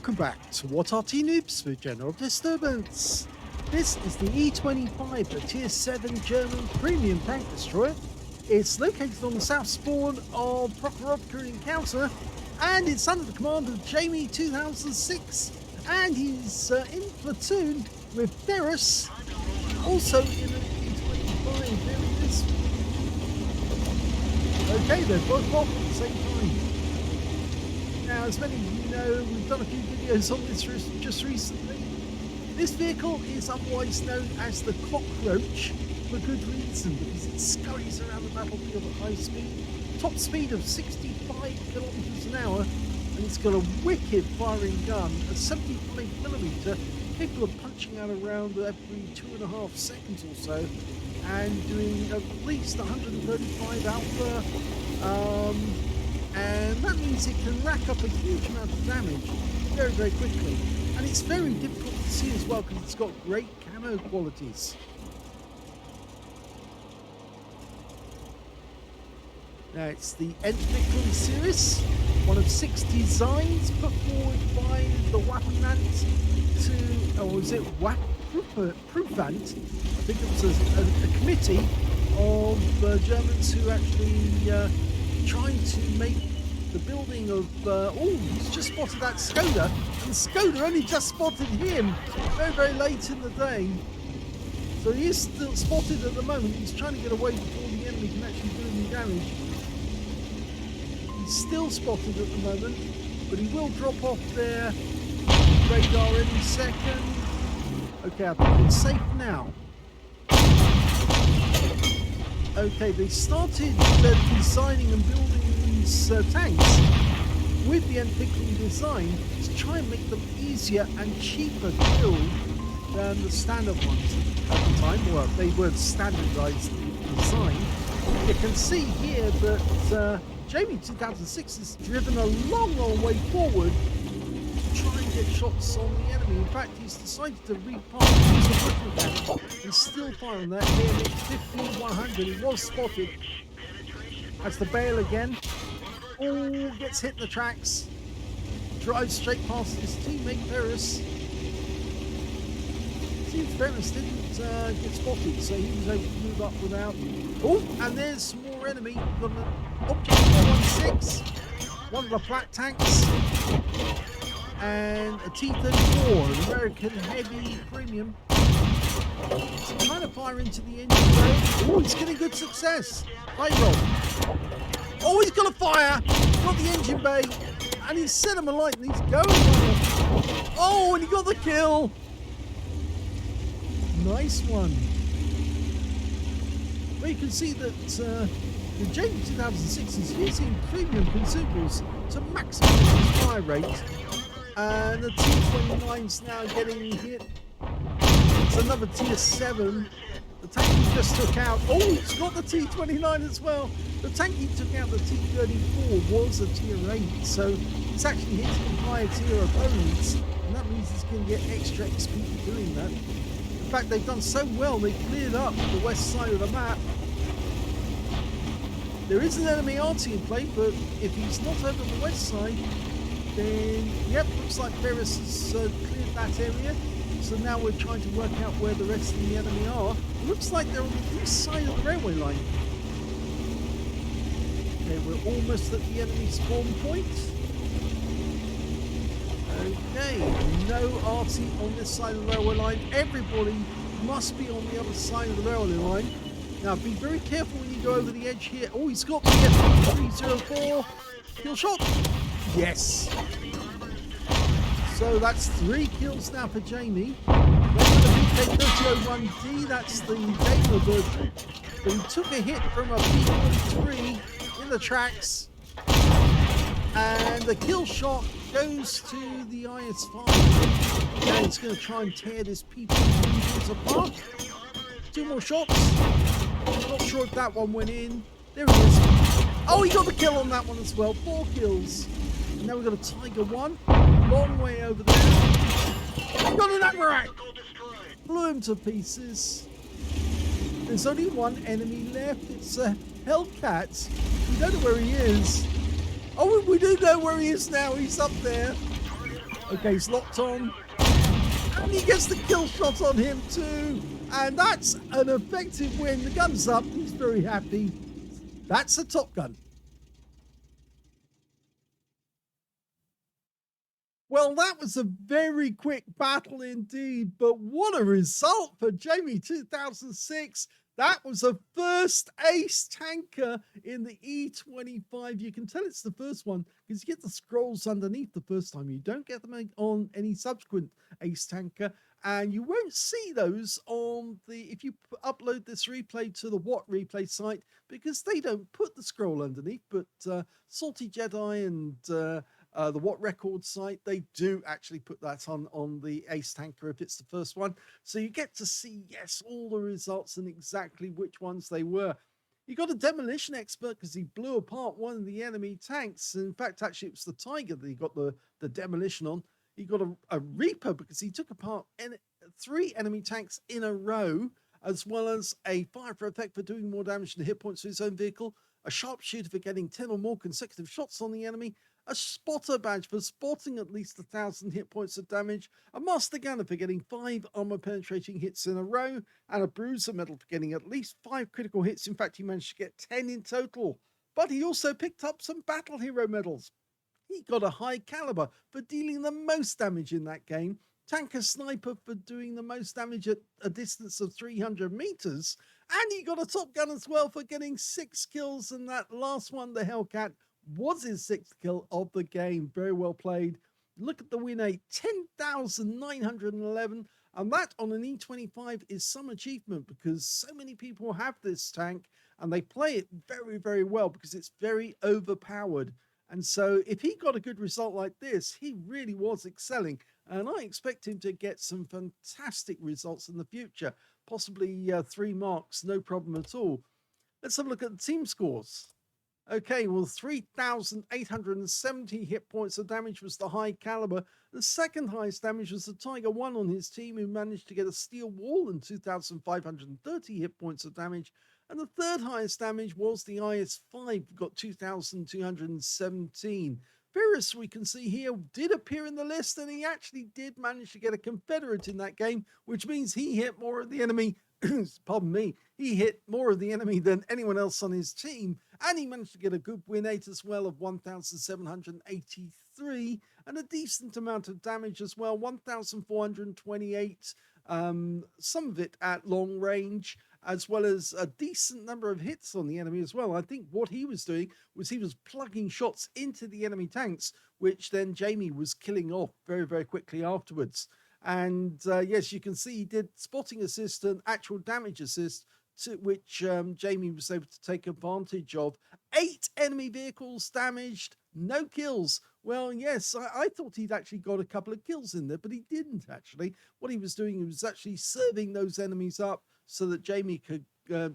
Welcome back to What Arty Noobs for General Disturbance. This is the E25, a Tier 7 German premium tank destroyer. It's located on the south spawn of Prokhorovka Encounter, and it's under the command of Jamie2006, and he's in platoon with Ferris, also in an E25. There he is. Okay, they're both off at the same time. Now, as many of you know, we've done a few videos on this just recently. This vehicle is otherwise known as the Cockroach for good reason, because it scurries around the battlefield at high speed, top speed of 65 kilometers an hour, and it's got a wicked firing gun, a 75mm, capable of punching out around every 2.5 seconds or so, and doing at least 135 alpha. And that means it can rack up a huge amount of damage very, very quickly. And it's very difficult to see as well because it's got great camo qualities. Now it's the NVIDIA series, one of 6 designs put forward by the Waffenant to, or was it Prüfant? I think it was a committee of Germans who actually trying to make the building of he's just spotted that Skoda, and Skoda only just spotted him very, very late in the day. So he is still spotted at the moment. He's trying to get away before the enemy can actually do any damage. He's still spotted at the moment, but he will drop off their radar any second. Okay, I think it's safe now. Okay, they started designing and building these tanks with the NVIDIA design to try and make them easier and cheaper to build than the standard ones at the time. Well, they weren't standardized design. You can see here that Jamie2006 has driven a long, long way forward to try and get shots on the enemy. In fact, he's decided to repark his equipment and still fire on that AMX 5100. He was spotted. That's the Bale again. Oh, gets hit in the tracks. Drives straight past his teammate Ferris. Seems Ferris didn't get spotted, so he was able to move up without. Oh, and there's some more enemy. We've got an Object 416, one of the flat tanks, and a T-34, an American heavy premium. So trying to fire into the engine bay. Oh, he's getting good success. High roll. Oh, he's got a fire. Got the engine bay, and he's set him alight, and he's going on it. Oh, and he got the kill. Nice one. Well, you can see that the Jamie2006 is using premium consumables to maximize his fire rate, and the T-29's now getting hit. It's another Tier 7. The tank he just took out. Oh, it's got the T-29 as well. The tank he took out, the T-34, was a Tier 8, so it's actually hitting higher tier opponents, and that means he's going to get extra XP for doing that. In fact, they've done so well, they cleared up the west side of the map. There is an enemy Arty in play, but if he's not over the west side, then, yep, looks like Ferris has cleared that area. So now we're trying to work out where the rest of the enemy are. It looks like they're on the east side of the railway line. Okay, we're almost at the enemy spawn point. Okay, no Arty on this side of the railway line. Everybody must be on the other side of the railway line. Now, be very careful when you go over the edge here. Oh, he's got the S3AL kill shot. Yes. So that's 3 kills now for Jamie. Then for the BK3001D, that's the Daimler version. But he took a hit from a P43 in the tracks. And the kill shot goes to the IS-5. Now he's going to try and tear this P43 apart. 2 more shots. Not sure if that one went in. There he is. Oh, he got the kill on that one as well. 4 kills. And now we've got a Tiger 1. Long way over there. Got an Amarak! Blew him to pieces. There's only one enemy left. It's a Hellcat. We don't know where he is. Oh, we do know where he is now. He's up there. Okay, he's locked on. And he gets the kill shot on him too. And that's an effective win. The gun's up. He's very happy. That's a Top Gun. Well, that was a very quick battle indeed, but what a result for Jamie2006. That was a first ace tanker in the E25. You can tell it's the first one because you get the scrolls underneath the first time. You don't get them on any subsequent ace tanker, and you won't see those on the, if you upload this replay to the What Replay site, because they don't put the scroll underneath, but Salty Jedi and the What Record site, they do actually put that on the ace tanker if it's the first one. So you get to see, yes, all the results and exactly which ones they were. You got a demolition expert because he blew apart one of the enemy tanks. In fact, actually, it was the Tiger that he got the demolition on. He got a Reaper because he took apart 3 enemy tanks in a row, as well as a fire for effect for doing more damage to hit points to his own vehicle, a sharpshooter for getting 10 or more consecutive shots on the enemy, a spotter badge for spotting at least 1,000 hit points of damage, a master gunner for getting 5 armor penetrating hits in a row, and a bruiser medal for getting at least 5 critical hits. In fact, he managed to get 10 in total. But he also picked up some battle hero medals. He got a high caliber for dealing the most damage in that game, tanker sniper for doing the most damage at a distance of 300 meters, and he got a top gun as well for getting 6 kills, and that last one, the Hellcat, was his 6th kill of the game. Very well played. Look at the win rate, 10,911, and that on an E25 is some achievement because so many people have this tank and they play it very, very well because it's very overpowered. And so if he got a good result like this, he really was excelling. And I expect him to get some fantastic results in the future, possibly 3 marks, no problem at all. Let's have a look at the team scores. Okay, well, 3,870 hit points of damage was the high caliber. The second highest damage was the Tiger 1 on his team, who managed to get a steel wall and 2,530 hit points of damage. And the third highest damage was the IS-5, got 2,217. Ferris, we can see here, did appear in the list, and he actually did manage to get a Confederate in that game, which means he hit more of the enemy. Pardon me, he hit more of the enemy than anyone else on his team, and he managed to get a good win rate as well of 1,783 and a decent amount of damage as well, 1,428, some of it at long range, as well as a decent number of hits on the enemy as well. I think what he was doing was he was plugging shots into the enemy tanks, which then Jamie was killing off very, very quickly afterwards. And yes, you can see he did spotting assist and actual damage assist, to which Jamie was able to take advantage of. 8 enemy vehicles damaged, no kills. Well, yes, I thought he'd actually got a couple of kills in there, but he didn't actually. What he was doing, he was actually serving those enemies up so that Jamie could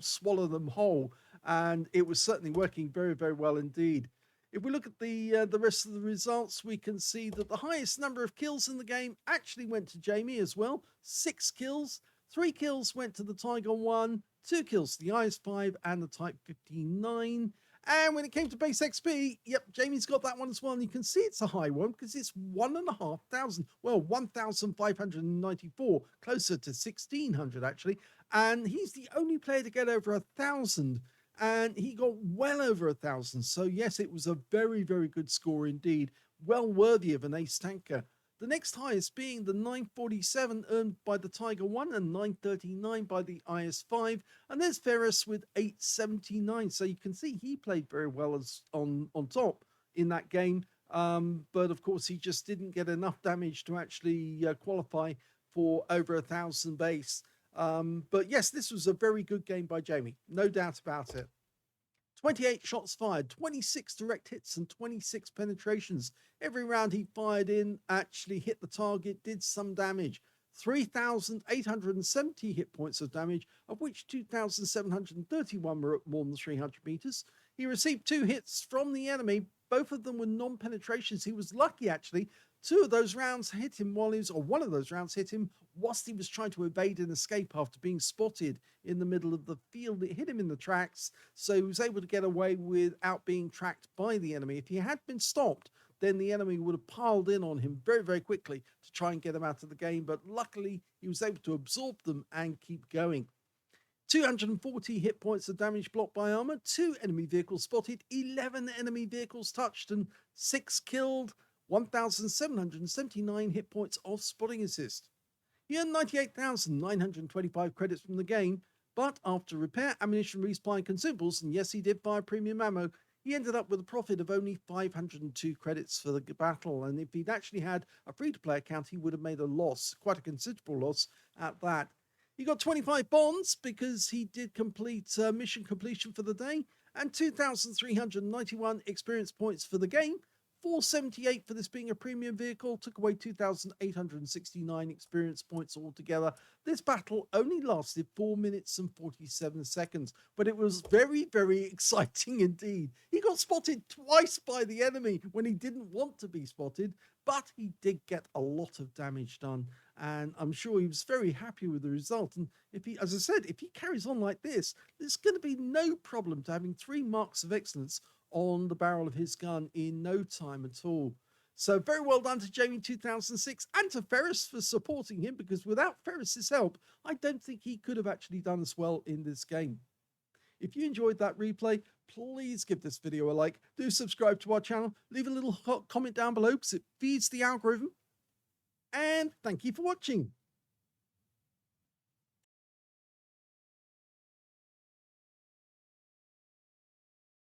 swallow them whole. And it was certainly working very, very well indeed. If we look at the rest of the results, we can see that the highest number of kills in the game actually went to Jamie as well. 6 kills. 3 kills went to the Tiger 1, 2 kills to the IS-5 and the Type 59. And when it came to base XP, yep, Jamie's got that one as well. And you can see it's a high one because it's 1,500. Well, 1,594, closer to 1,600 actually. And he's the only player to get over 1,000. And he got well over 1,000. So yes, it was a very, very good score indeed. Well worthy of an ace tanker. The next highest being the 947 earned by the Tiger 1 and 939 by the IS-5. And there's Ferris with 879. So you can see he played very well as on top in that game. But of course, he just didn't get enough damage to actually qualify for over 1,000 base. But yes, this was a very good game by Jamie, no doubt about it. 28 shots fired, 26 direct hits and 26 penetrations. Every round he fired in actually hit the target, did some damage. 3,870 hit points of damage, of which 2,731 were at more than 300 meters. He received 2 hits from the enemy. Both of them were non-penetrations. He was lucky actually. 2 of those rounds hit him while he was, or one of those rounds hit him whilst he was trying to evade and escape after being spotted in the middle of the field. It hit him in the tracks, so he was able to get away without being tracked by the enemy. If he had been stopped, then the enemy would have piled in on him very, very quickly to try and get him out of the game. But luckily, he was able to absorb them and keep going. 240 hit points of damage blocked by armor, 2 enemy vehicles spotted, 11 enemy vehicles touched, and 6 killed, 1,779 hit points of spotting assist. He earned 98,925 credits from the game, but after repair, ammunition, resupply, and consumables, and yes, he did buy premium ammo, he ended up with a profit of only 502 credits for the battle. And if he'd actually had a free-to-play account, he would have made a loss, quite a considerable loss at that. He got 25 bonds because he did complete mission completion for the day, and 2,391 experience points for the game. 478 for this being a premium vehicle, took away 2,869 experience points altogether. This battle only lasted 4 minutes and 47 seconds, but it was very, very exciting indeed. He got spotted twice by the enemy when he didn't want to be spotted, but he did get a lot of damage done, and I'm sure he was very happy with the result. And if he, as I said, if he carries on like this, there's going to be no problem to having 3 marks of excellence on the barrel of his gun in no time at all. So very well done to Jamie2006 and to Ferris for supporting him, because without Ferris's help, I don't think he could have actually done as well in this game. If you enjoyed that replay, please give this video a like, do subscribe to our channel, leave a little comment down below because it feeds the algorithm, and thank you for watching.